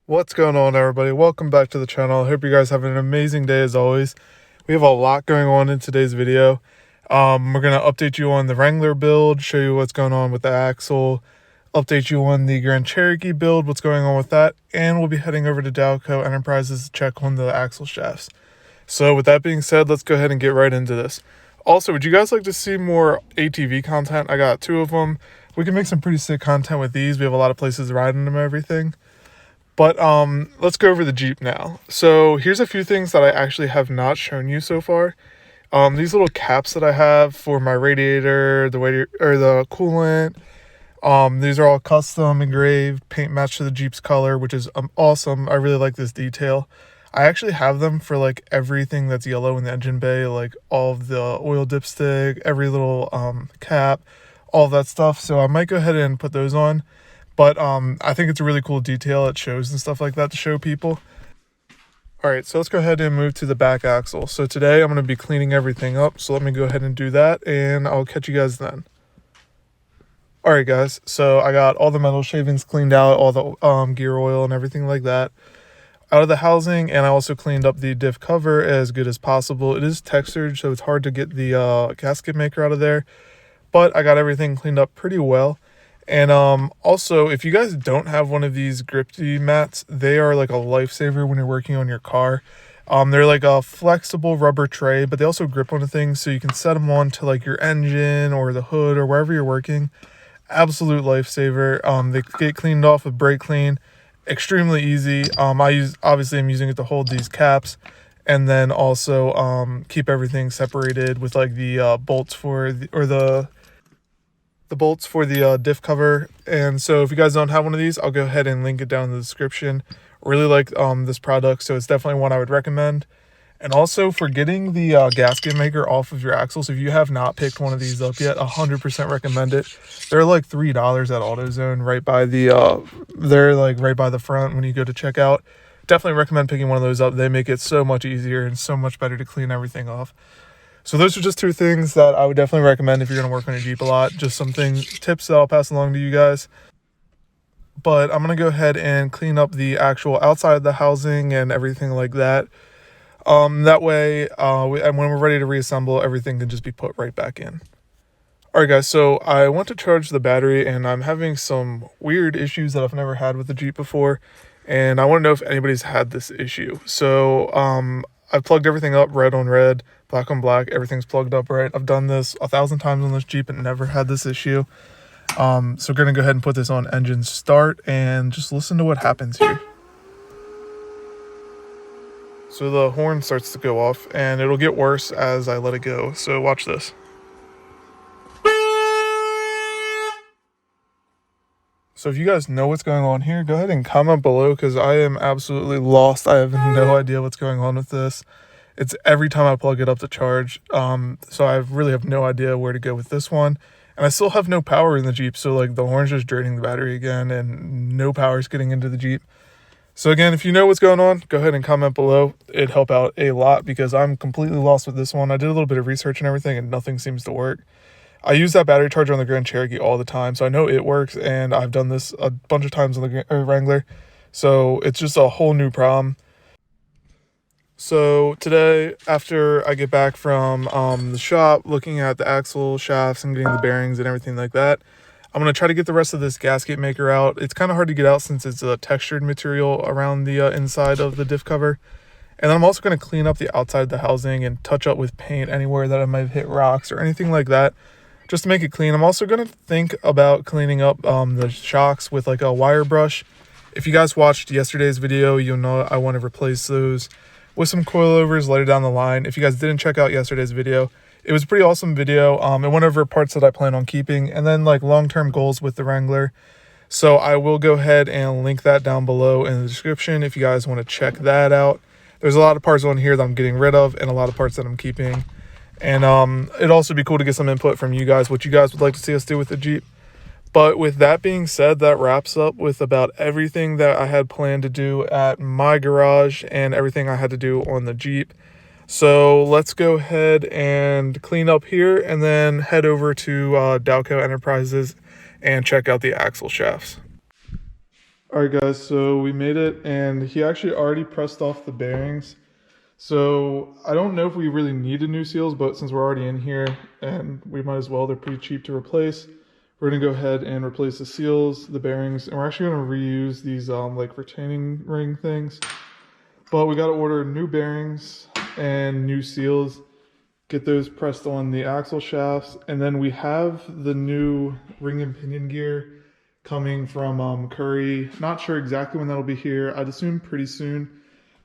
What's going on, everybody? Welcome back to the channel. I hope you guys have an amazing day as always. We have a lot going on in today's video. We're going to update you on the Wrangler build, show you what's going on with the axle, update you on the Grand Cherokee build, what's going on with that, and we'll be heading over to Dalco Enterprises to check on the axle shafts. So with that being said, let's go ahead and get right into this. Also, would you guys like to see more ATV content? I got 2 of them. We can make some pretty sick content with these. We have a lot of places riding them and everything. But let's go over the Jeep now. So here's a few things that I actually have not shown you so far. These little caps that I have for my radiator, the coolant. These are all custom engraved, paint matched to the Jeep's color, which is awesome. I really like this detail. I actually have them for like everything that's yellow in the engine bay, like all of the oil dipstick, every little cap, all of that stuff. So I might go ahead and put those on. But I think it's a really cool detail at shows and stuff like that to show people. All right, so let's go ahead and move to the back axle. So today I'm going to be cleaning everything up. So let me go ahead and do that, and I'll catch you guys then. All right, guys. So I got all the metal shavings cleaned out, all the gear oil and everything like that out of the housing, and I also cleaned up the diff cover as good as possible. It is textured, so it's hard to get the gasket maker out of there, but I got everything cleaned up pretty well. And also, if you guys don't have one of these grippy mats, they are like a lifesaver when you're working on your car. They're like a flexible rubber tray, but they also grip onto things, so you can set them on to like your engine or the hood or wherever you're working. Absolute lifesaver. They get cleaned off with brake clean, extremely easy. I'm using it to hold these caps, and then also keep everything separated with like the bolts for the bolts for the diff cover. And so if you guys don't have one of these, I'll go ahead and link it down in the description. Really like this product, so it's definitely one I would recommend. And also for getting the gasket maker off of your axles, if you have not picked one of these up yet, 100% recommend it. They're like $3 at AutoZone, right by the they're like right by the front when you go to checkout. Definitely recommend picking one of those up. They make it so much easier and so much better to clean everything off. So those are just 2 things that I would definitely recommend if you're going to work on a Jeep a lot. Just some tips that I'll pass along to you guys. But I'm going to go ahead and clean up the actual outside of the housing and everything like that. That way, and when we're ready to reassemble, everything can just be put right back in. Alright guys, so I went to charge the battery, and I'm having some weird issues that I've never had with the Jeep before. And I want to know if anybody's had this issue. So, I've plugged everything up, red on red, black on black, everything's plugged up right. I've done this 1,000 times on this Jeep and never had this issue. So we're going to go ahead and put this on engine start and just listen to what happens here. So the horn starts to go off, and it'll get worse as I let it go. So watch this. So if you guys know what's going on here, go ahead and comment below, because I am absolutely lost. I have no idea what's going on with this. It's every time I plug it up to charge. So I really have no idea where to go with this one. And I still have no power in the Jeep. So like the horn's just draining the battery again, and no power is getting into the Jeep. So again, if you know what's going on, go ahead and comment below. It'd help out a lot, because I'm completely lost with this one. I did a little bit of research and everything, and nothing seems to work. I use that battery charger on the Grand Cherokee all the time, so I know it works, and I've done this a bunch of times on the Wrangler. So it's just a whole new problem. So today, after I get back from the shop, looking at the axle shafts and getting the bearings and everything like that, I'm going to try to get the rest of this gasket maker out. It's kind of hard to get out since it's a textured material around the inside of the diff cover. And then I'm also going to clean up the outside of the housing and touch up with paint anywhere that I might have hit rocks or anything like that, just to make it clean. I'm also going to think about cleaning up the shocks with like a wire brush. If you guys watched yesterday's video, you'll know I want to replace those with some coilovers later down the line. If you guys didn't check out yesterday's video, it was a pretty awesome video. It went over parts that I plan on keeping, and then like long-term goals with the Wrangler. So I will go ahead and link that down below in the description if you guys want to check that out. There's a lot of parts on here that I'm getting rid of, and a lot of parts that I'm keeping. And it'd also be cool to get some input from you guys, what you guys would like to see us do with the Jeep. But with that being said, that wraps up with about everything that I had planned to do at my garage and everything I had to do on the Jeep. So let's go ahead and clean up here, and then head over to Dalco Enterprises and check out the axle shafts. All right, guys, so we made it, and he actually already pressed off the bearings. So I don't know if we really needed new seals, but since we're already in here and we might as well, they're pretty cheap to replace. We're gonna go ahead and replace the seals, the bearings, and we're actually gonna reuse these like retaining ring things. But we gotta order new bearings and new seals, get those pressed on the axle shafts, and then we have the new ring and pinion gear coming from Curry. Not sure exactly when that'll be here. I'd assume pretty soon.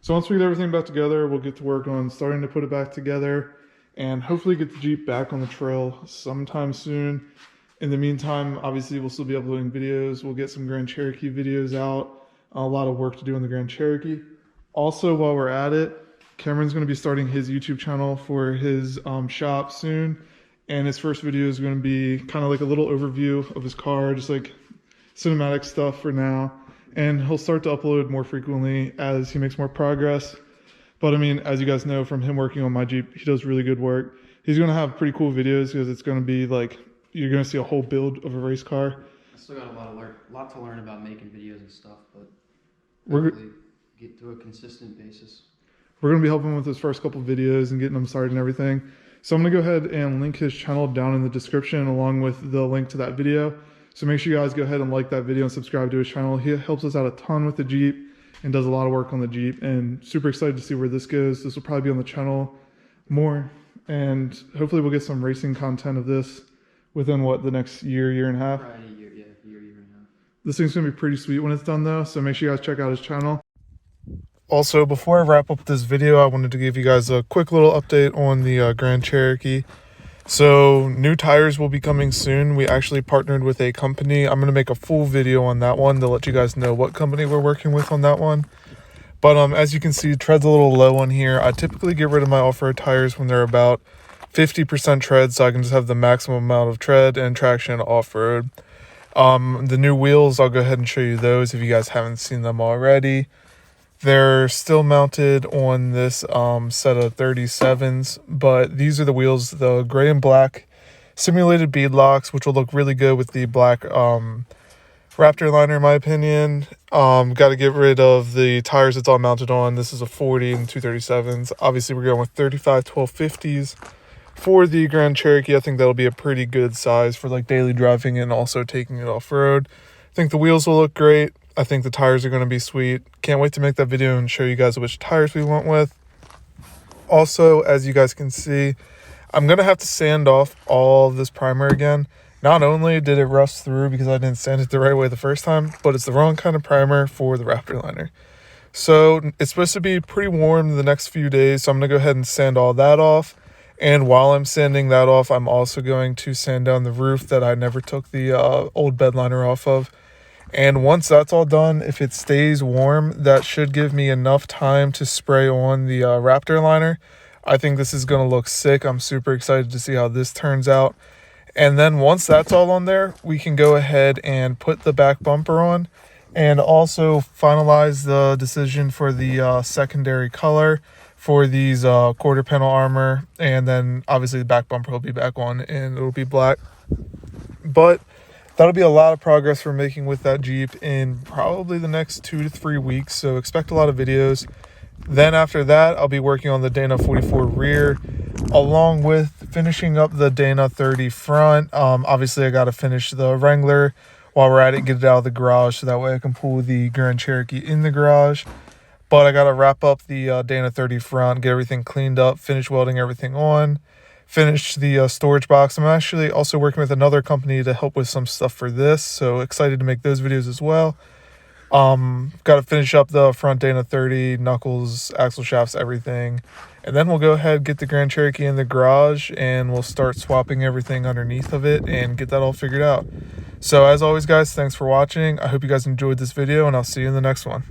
So once we get everything back together, we'll get to work on starting to put it back together and hopefully get the Jeep back on the trail sometime soon. In the meantime, obviously we'll still be uploading videos. We'll get some Grand Cherokee videos out. A lot of work to do on the Grand Cherokee. Also, while we're at it, Cameron's going to be starting his YouTube channel for his shop soon. And his first video is going to be kind of like a little overview of his car, just like cinematic stuff for now. And he'll start to upload more frequently as he makes more progress. But I mean, as you guys know from him working on my Jeep, he does really good work. He's going to have pretty cool videos because it's going to be like, you're going to see a whole build of a race car. I still got a lot to learn about making videos and stuff, but we're get to a consistent basis. We're going to be helping with his first couple videos and getting him started and everything. So I'm going to go ahead and link his channel down in the description along with the link to that video. So make sure you guys go ahead and like that video and subscribe to his channel. He helps us out a ton with the Jeep and does a lot of work on the Jeep, and super excited to see where this goes. This will probably be on the channel more, and hopefully we'll get some racing content of this within the next year and a half. Right, a year and a half. This thing's going to be pretty sweet when it's done though, so make sure you guys check out his channel. Also, before I wrap up this video, I wanted to give you guys a quick little update on the Grand Cherokee. So new tires will be coming soon. We actually partnered with a company. I'm going to make a full video on that one to let you guys know what company we're working with on that one. But as you can see, tread's a little low on here. I typically get rid of my off-road tires when they're about 50% tread, so I can just have the maximum amount of tread and traction off-road. The new wheels, I'll go ahead and show you those if you guys haven't seen them already. They're still mounted on this set of 37s, but these are the wheels, the gray and black simulated bead locks, which will look really good with the black Raptor liner in my opinion. Got to get rid of the tires it's all mounted on. This is a 40 and 237s. Obviously, we're going with 35 1250s. For the Grand Cherokee, I think that'll be a pretty good size for like daily driving and also taking it off-road. I think the wheels will look great. I think the tires are going to be sweet. Can't wait to make that video and show you guys which tires we went with. Also, as you guys can see, I'm going to have to sand off all of this primer again. Not only did it rust through because I didn't sand it the right way the first time, but it's the wrong kind of primer for the Raptor liner. So it's supposed to be pretty warm the next few days, so I'm going to go ahead and sand all that off. And while I'm sanding that off, I'm also going to sand down the roof that I never took the old bed liner off of. And once that's all done, if it stays warm, that should give me enough time to spray on the Raptor liner. I think this is going to look sick. I'm super excited to see how this turns out. And then once that's all on there, we can go ahead and put the back bumper on and also finalize the decision for the secondary color for these quarter panel armor. And then obviously the back bumper will be back on and it'll be black. But that'll be a lot of progress we're making with that Jeep in probably the next 2 to 3 weeks. So expect a lot of videos. Then after that, I'll be working on the Dana 44 rear, along with finishing up the Dana 30 front. Obviously, I got to finish the Wrangler while we're at it, get it out of the garage, so that way I can pull the Grand Cherokee in the garage. But I got to wrap up the Dana 30 front, get everything cleaned up, finish welding everything on, finish the storage box. I'm actually also working with another company to help with some stuff for this, so excited to make those videos as well. Got to finish up the front Dana 30, knuckles, axle shafts, everything. And then we'll go ahead, get the Grand Cherokee in the garage, and we'll start swapping everything underneath of it and get that all figured out. So as always, guys, thanks for watching. I hope you guys enjoyed this video, and I'll see you in the next one.